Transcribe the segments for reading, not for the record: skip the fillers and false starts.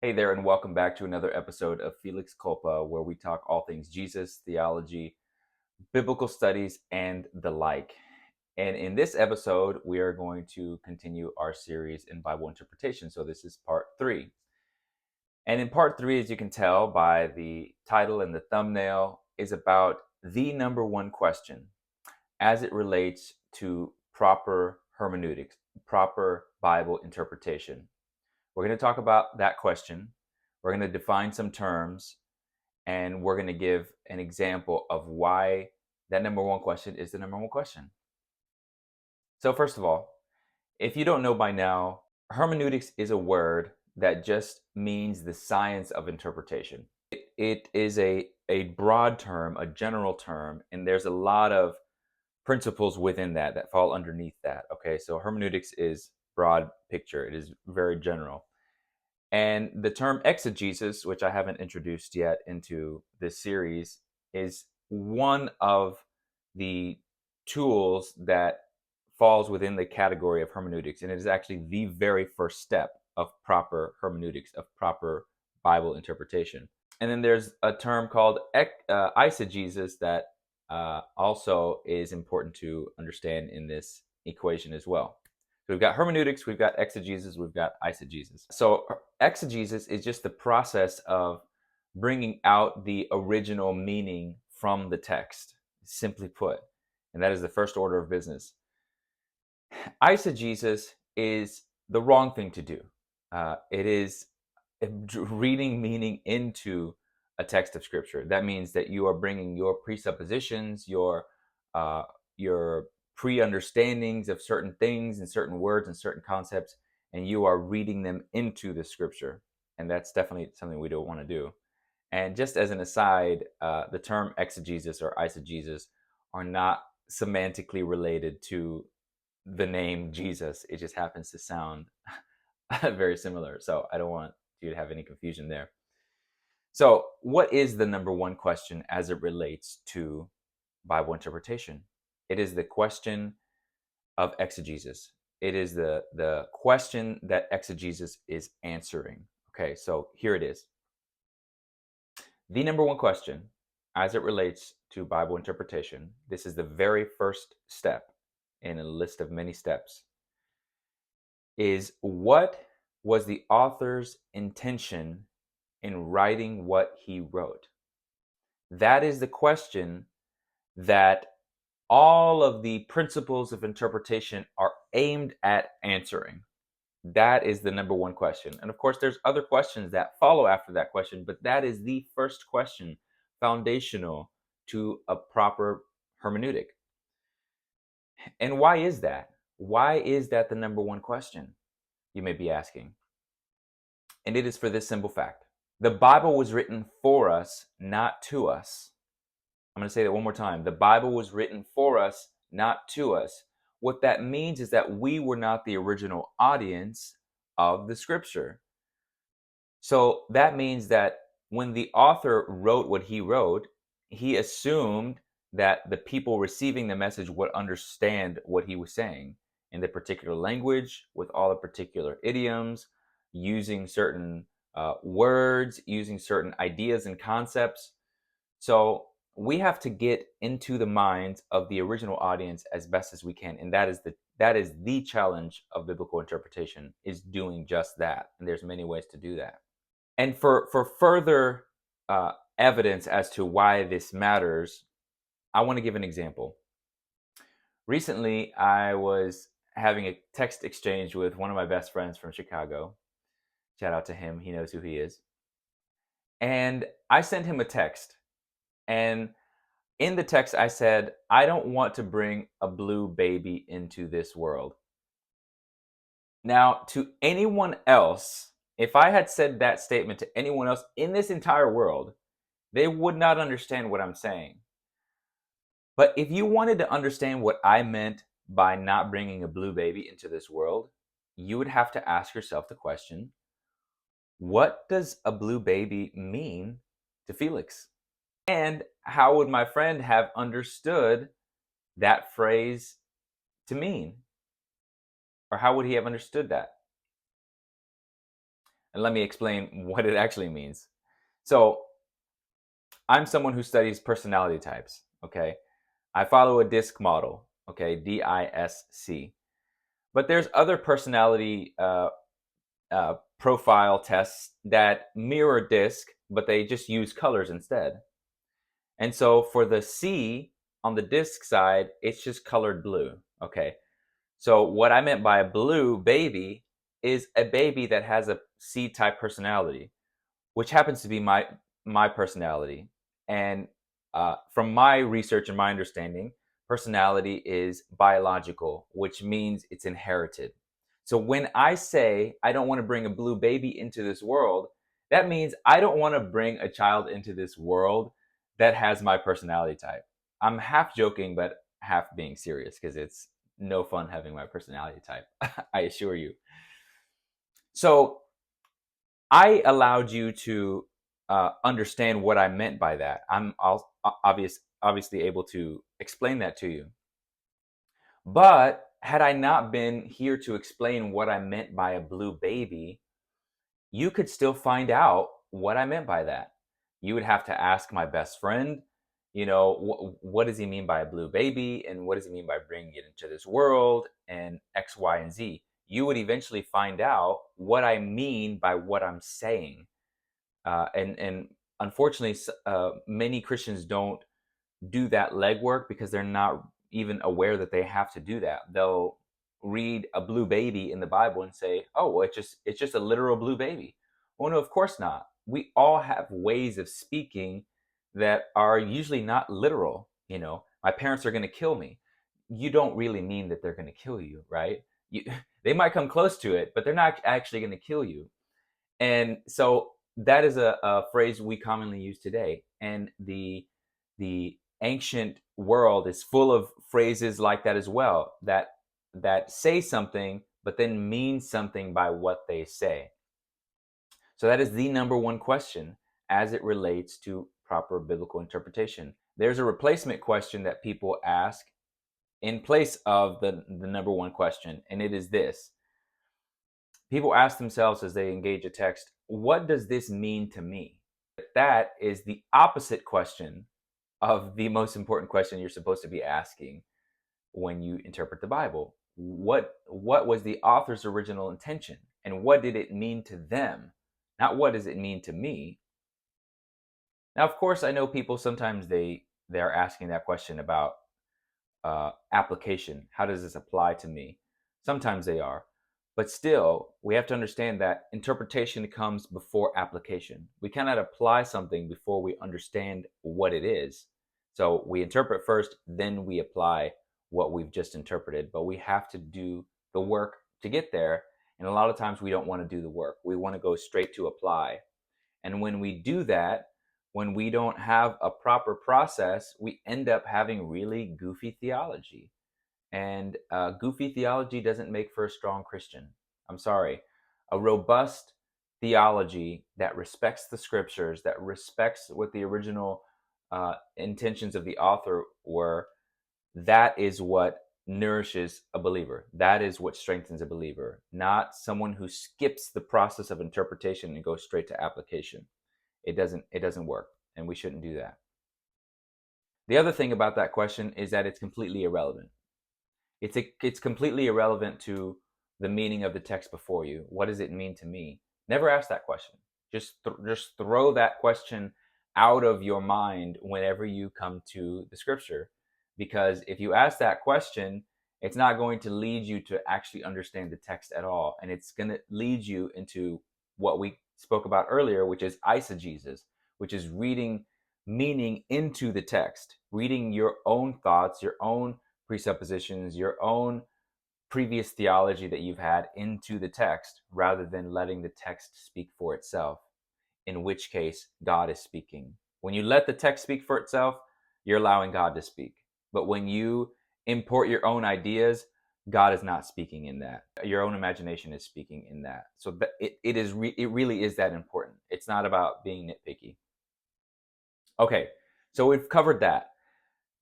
Hey there, and welcome back to another episode of Felix Culpa, where we talk all things Jesus, theology, biblical studies, and the like. And in this episode, we are going to continue our series in Bible interpretation. So this is part three. And in part three, as you can tell by the title and the thumbnail, is about the number one question as it relates to proper hermeneutics, proper Bible interpretation. We're going to talk about that question. We're going to define some terms, and we're going to give an example of why that number one question is the number one question. So, first of all, if you don't know by now, hermeneutics is a word that just means the science of interpretation. It is a broad term, a general term, and there's a lot of principles within that fall underneath that. Okay, so hermeneutics is broad picture, it is very general. And the term exegesis, which I haven't introduced yet into this series, is one of the tools that falls within the category of hermeneutics. And it is actually the very first step of proper hermeneutics, of proper Bible interpretation. And then there's a term called eisegesis that also is important to understand in this equation as well. So we've got hermeneutics, we've got exegesis, we've got eisegesis. So exegesis is just the process of bringing out the original meaning from the text, simply put. And that is the first order of business. Eisegesis is the wrong thing to do. It is reading meaning into a text of scripture. That means that you are bringing your presuppositions, your pre-understandings of certain things and certain words and certain concepts, and you are reading them into the scripture. And that's definitely something we don't want to do. And just as an aside, the term exegesis or eisegesis are not semantically related to the name Jesus. It just happens to sound very similar. So I don't want you to have any confusion there. So, what is the number one question as it relates to Bible interpretation? It is the question of exegesis. It is the question that exegesis is answering. Okay, so here it is. The number one question as it relates to Bible interpretation, this is the very first step in a list of many steps, is what was the author's intention in writing what he wrote? That is the question that all of the principles of interpretation are aimed at answering. That is the number one question. And of course, there's other questions that follow after that question, but that is the first question, foundational to a proper hermeneutic. And why is that? Why is that the number one question, you may be asking? And it is for this simple fact. The Bible was written for us, not to us. I'm going to say that one more time. The Bible was written for us, not to us. What that means is that we were not the original audience of the scripture. So that means that when the author wrote what he wrote, he assumed that the people receiving the message would understand what he was saying in the particular language, with all the particular idioms, using certain words, using certain ideas and concepts. So we have to get into the minds of the original audience as best as we can, and that is the challenge of biblical interpretation, is doing just that. And there's many ways to do that. And for further evidence as to why this matters, I want to give an example. Recently, I was having a text exchange with one of my best friends from Chicago. Shout out to him. He knows who he is. And I sent him a text. And in the text, I said, I don't want to bring a blue baby into this world. Now, to anyone else, if I had said that statement to anyone else in this entire world, they would not understand what I'm saying. But if you wanted to understand what I meant by not bringing a blue baby into this world, you would have to ask yourself the question, what does a blue baby mean to Felix? And how would my friend have understood that phrase to mean? Or how would he have understood that? And let me explain what it actually means. So, I'm someone who studies personality types, okay? I follow a DISC model, okay, DISC. But there's other personality profile tests that mirror DISC, but they just use colors instead. And so for the C on the DISC side, it's just colored blue, okay? So what I meant by a blue baby is a baby that has a C type personality, which happens to be my personality. And from my research and my understanding, personality is biological, which means it's inherited. So when I say I don't want to bring a blue baby into this world, that means I don't want to bring a child into this world that has my personality type. I'm half joking, but half being serious because it's no fun having my personality type. I assure you. So I allowed you to understand what I meant by that. Obviously able to explain that to you. But had I not been here to explain what I meant by a blue baby, you could still find out what I meant by that. You would have to ask my best friend, what does he mean by a blue baby? And what does he mean by bringing it into this world? And X, Y, and Z. You would eventually find out what I mean by what I'm saying. And unfortunately, many Christians don't do that legwork because they're not even aware that they have to do that. They'll read a blue baby in the Bible and say, "Oh, well, it's just a literal blue baby." Well, no, of course not. We all have ways of speaking that are usually not literal. My parents are going to kill me. You don't really mean that they're going to kill you, right? You, they might come close to it, but they're not actually going to kill you. And so that is a phrase we commonly use today. And the ancient world is full of phrases like that as well, that say something but then mean something by what they say. So that is the number one question as it relates to proper biblical interpretation. There's a replacement question that people ask in place of the number one question, and it is this. People ask themselves as they engage a text, what does this mean to me? That is the opposite question of the most important question you're supposed to be asking when you interpret the Bible. What was the author's original intention, and what did it mean to them? Not what does it mean to me? Now, of course, I know people sometimes they're asking that question about application. How does this apply to me? Sometimes they are. But still, we have to understand that interpretation comes before application. We cannot apply something before we understand what it is. So we interpret first, then we apply what we've just interpreted. But we have to do the work to get there. And a lot of times we don't want to do the work. We want to go straight to apply. And when we do that, when we don't have a proper process, we end up having really goofy theology. And goofy theology doesn't make for a strong Christian. I'm sorry. A robust theology that respects the scriptures, that respects what the original intentions of the author were, that is what nourishes a believer. That is what strengthens a believer, not someone who skips the process of interpretation and goes straight to application. It doesn't work, and we shouldn't do that. The other thing about that question is that it's completely irrelevant. It's completely irrelevant to the meaning of the text before you. What does it mean to me? Never ask that question. Just throw that question out of your mind whenever you come to the scripture, because if you ask that question, it's not going to lead you to actually understand the text at all, and it's going to lead you into what we spoke about earlier, which is eisegesis, which is reading meaning into the text, reading your own thoughts, your own presuppositions, your own previous theology that you've had into the text rather than letting the text speak for itself, in which case God is speaking. When you let the text speak for itself, you're allowing God to speak. But when you import your own ideas, God is not speaking in that. Your own imagination is speaking in that. So it really is that important. It's not about being nitpicky. Okay, so we've covered that.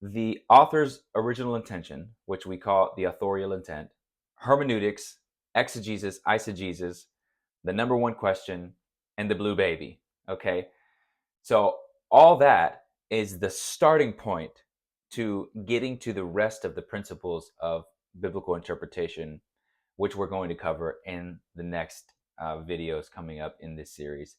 The author's original intention, which we call the authorial intent, hermeneutics, exegesis, eisegesis, the number one question, and the blue baby. Okay. So all that is the starting point to getting to the rest of the principles of biblical interpretation, which we're going to cover in the next videos coming up in this series.